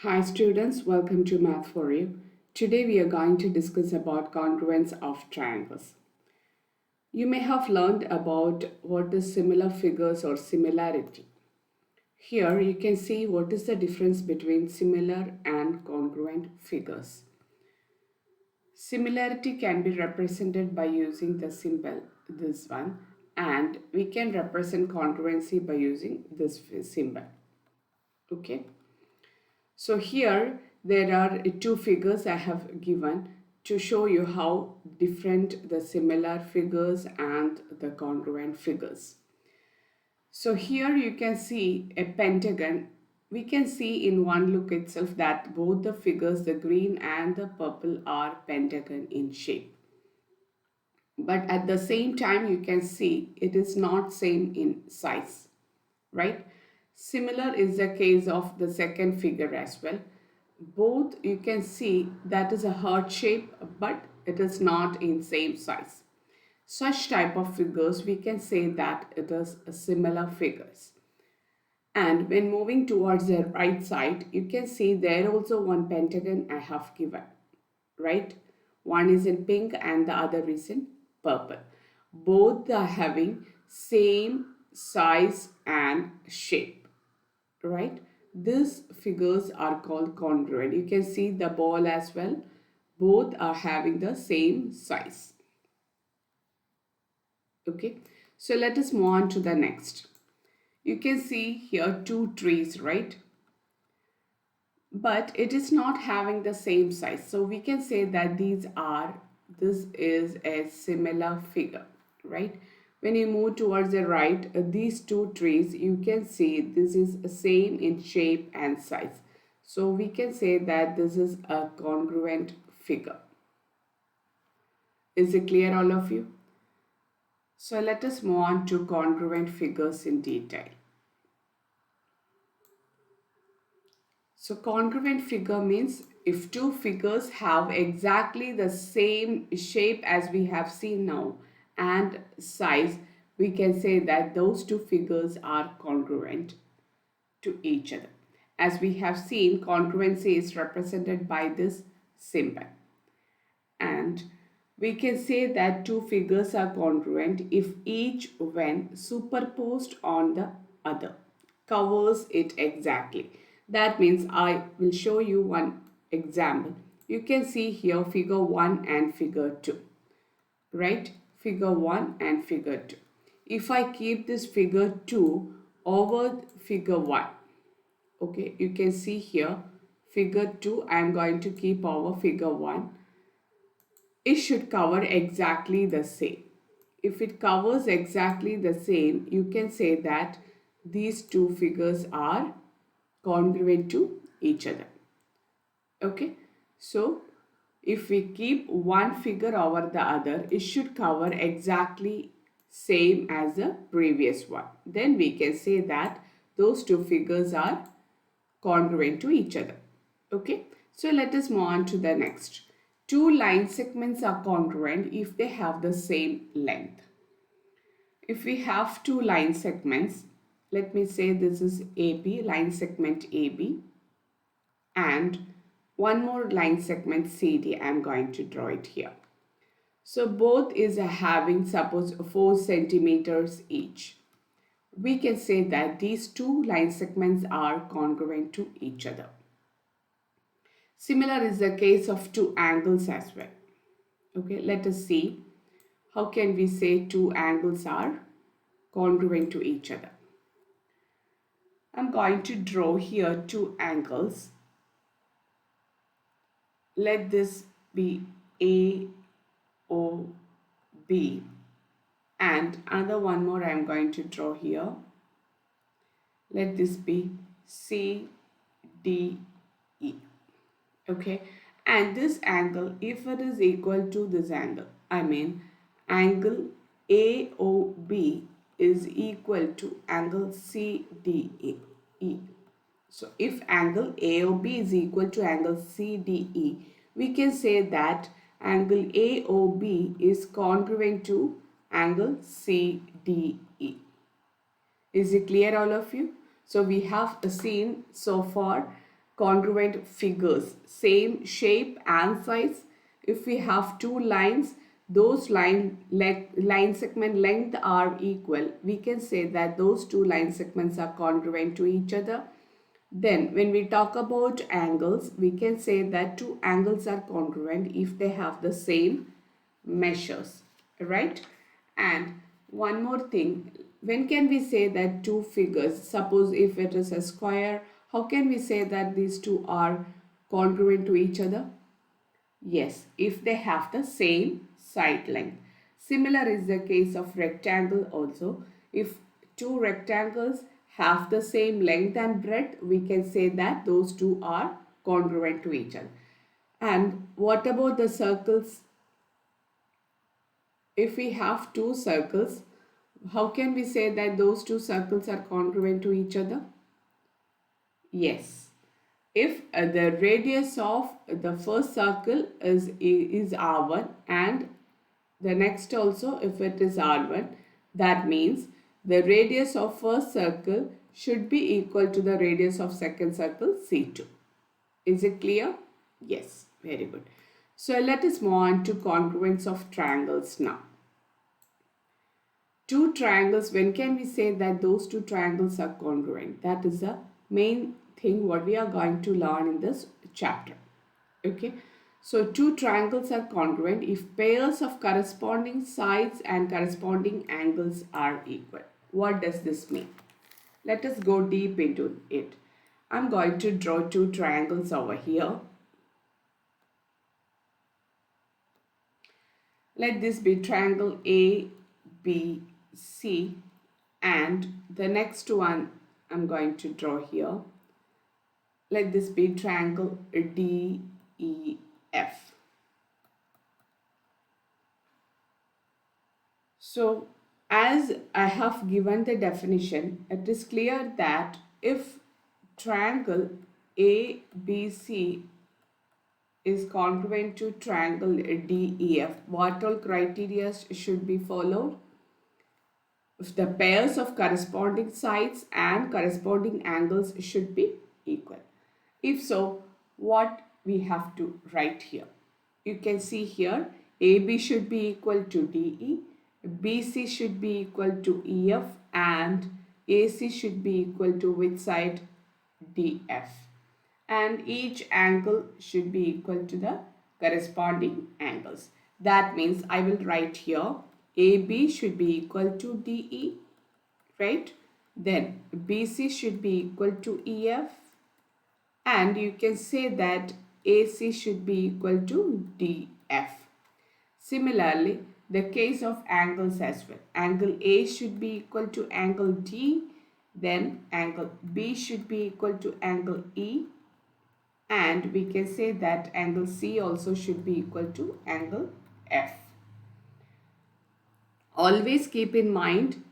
Hi students, welcome to Math4U. Today we are going to discuss about congruence of triangles. You may have learned about what is similar figures or similarity. Here you can see what is the difference between similar and congruent figures. Similarity can be represented by using the symbol, this one, and we can represent congruency by using this symbol. Okay. So here there are two figures I have given to show you how different the similar figures and the congruent figures. So here you can see a pentagon. We can see in one look itself that both the figures, the green and the purple, are pentagon in shape. But at the same time you can see it is not same in size, right? Similar is the case of the second figure as well. Both you can see that is a heart shape, but it is not in same size. Such type of figures we can say that it is a similar figures. And when moving towards the right side, you can see there also one pentagon I have given, right? One is in pink and the other is in purple. Both are having same size and shape, right? These figures are called congruent. You can see the ball as well. Both are having the same size. Okay, so let us move on to the next. You can see here two trees, right? But it is not having the same size. So we can say that this is a similar figure, right? When you move towards the right, these two trees, you can see this is same in shape and size. So we can say that this is a congruent figure. Is it clear, all of you? So let us move on to congruent figures in detail. So congruent figure means if two figures have exactly the same shape as we have seen now and size, we can say that those two figures are congruent to each other. As we have seen, congruency is represented by this symbol. And we can say that two figures are congruent if each, when superposed on the other, covers it exactly. That means I will show you one example. You can see here figure 1 and figure 2, right? Figure 1 and figure 2. If I keep this figure 2 over figure 1, okay, you can see here figure 2 I am going to keep over figure 1. It should cover exactly the same. If it covers exactly the same, you can say that these two figures are congruent to each other. Okay, so if we keep one figure over the other, it should cover exactly same as the previous one. Then we can say that those two figures are congruent to each other. Okay, so let us move on to the next. Two line segments are congruent if they have the same length. If we have two line segments, let me say this is AB, line segment AB, and one more line segment CD. I am going to draw it here. So both is having suppose 4 centimeters each. We can say that these two line segments are congruent to each other. Similar is the case of two angles as well. Okay, let us see how can we say two angles are congruent to each other. I'm going to draw here two angles. Let this be AOB and another one more I'm going to draw here. Let this be CDE. Okay, and this angle, if it is equal to this angle, I mean angle AOB is equal to angle CDE. So if angle AOB is equal to angle CDE, we can say that angle AOB is congruent to angle CDE. Is it clear, all of you? So we have seen so far congruent figures, same shape and size. If we have two lines, those line segment length are equal, we can say that those two line segments are congruent to each other. Then when we talk about angles, we can say that two angles are congruent if they have the same measures, right? And one more thing, when can we say that two figures, suppose if it is a square, how can we say that these two are congruent to each other? Yes, if they have the same side length. Similar is the case of rectangle also. If two rectangles have the same length and breadth, we can say that those two are congruent to each other. And what about the circles? If we have two circles, how can we say that those two circles are congruent to each other? Yes. If the radius of the first circle is r1 and the next also if it is r1, that means the radius of first circle should be equal to the radius of second circle c2. Is it clear? Yes, very good. So let us move on to congruence of triangles now. Two triangles, when can we say that those two triangles are congruent? That is the main thing what we are going to learn in this chapter. Okay, so two triangles are congruent if pairs of corresponding sides and corresponding angles are equal. What does this mean? Let us go deep into it. I'm going to draw two triangles over here. Let this be triangle A, B, C, and the next one I'm going to draw here. Let this be triangle D, E, F. So, as I have given the definition, it is clear that if triangle ABC is congruent to triangle DEF, what all criteria should be followed? If the pairs of corresponding sides and corresponding angles should be equal. If so, what we have to write here? You can see here AB should be equal to DE, BC should be equal to EF, and AC should be equal to which side? DF. And each angle should be equal to the corresponding angles. That means I will write here AB should be equal to DE, right? Then BC should be equal to EF, and you can say that AC should be equal to DF. Similarly, the case of angles as well. Angle A should be equal to angle D, then angle B should be equal to angle E, and we can say that angle C also should be equal to angle F. Always keep in mind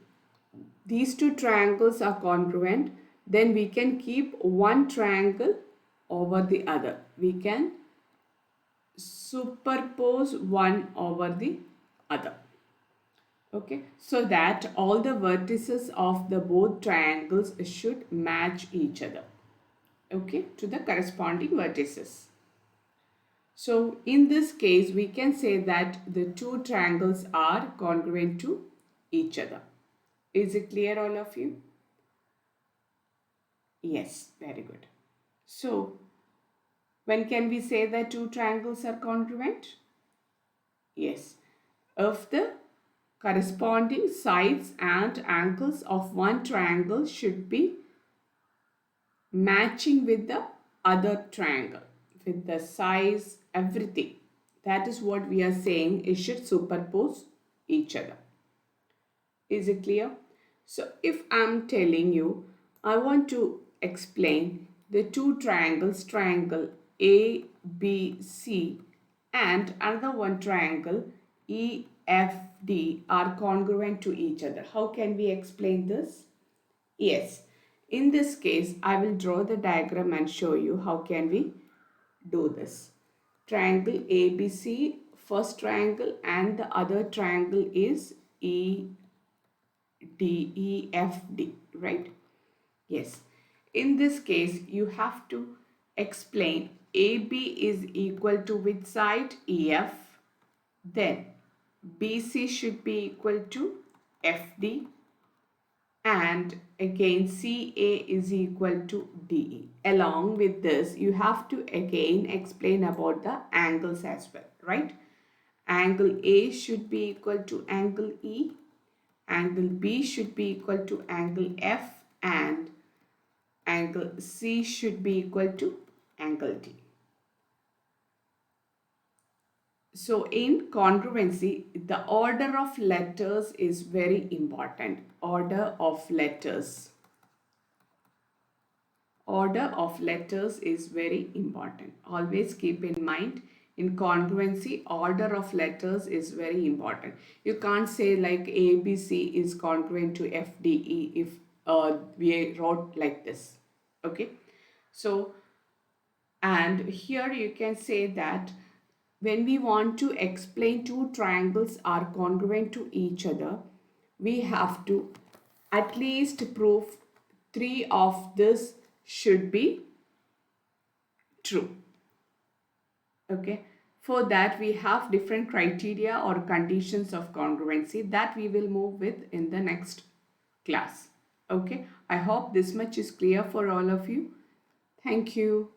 these two triangles are congruent, then we can keep one triangle over the other. We can superpose one over the other. Okay, so that all the vertices of the both triangles should match each other. Okay, to the corresponding vertices. So in this case, we can say that the two triangles are congruent to each other. Is it clear, all of you? Yes, very good. So, when can we say that two triangles are congruent? Yes, if the corresponding sides and angles of one triangle should be matching with the other triangle, with the size, everything. That is what we are saying, it should superpose each other. Is it clear? So if I'm telling you, I want to explain the two triangles, triangle ABC and another one triangle EFD are congruent to each other. How can we explain this? Yes, in this case, I will draw the diagram and show you how can we do this. Triangle ABC, first triangle, and the other triangle is EDEFD, right? Yes. In this case, you have to explain AB is equal to which side? EF. Then BC should be equal to FD, and again CA is equal to DE. Along with this, you have to again explain about the angles as well, right? Angle A should be equal to angle E, angle B should be equal to angle F, and angle C should be equal to angle D. So in congruency, the order of letters is very important. Order of letters. Order of letters is very important. Always keep in mind, in congruency, order of letters is very important. You can't say like ABC is congruent to FDE if we wrote like this. Okay. So, and here you can say that when we want to explain two triangles are congruent to each other, we have to at least prove three of this should be true. Okay. For that, we have different criteria or conditions of congruency that we will move with in the next class. Okay. I hope this much is clear for all of you. Thank you.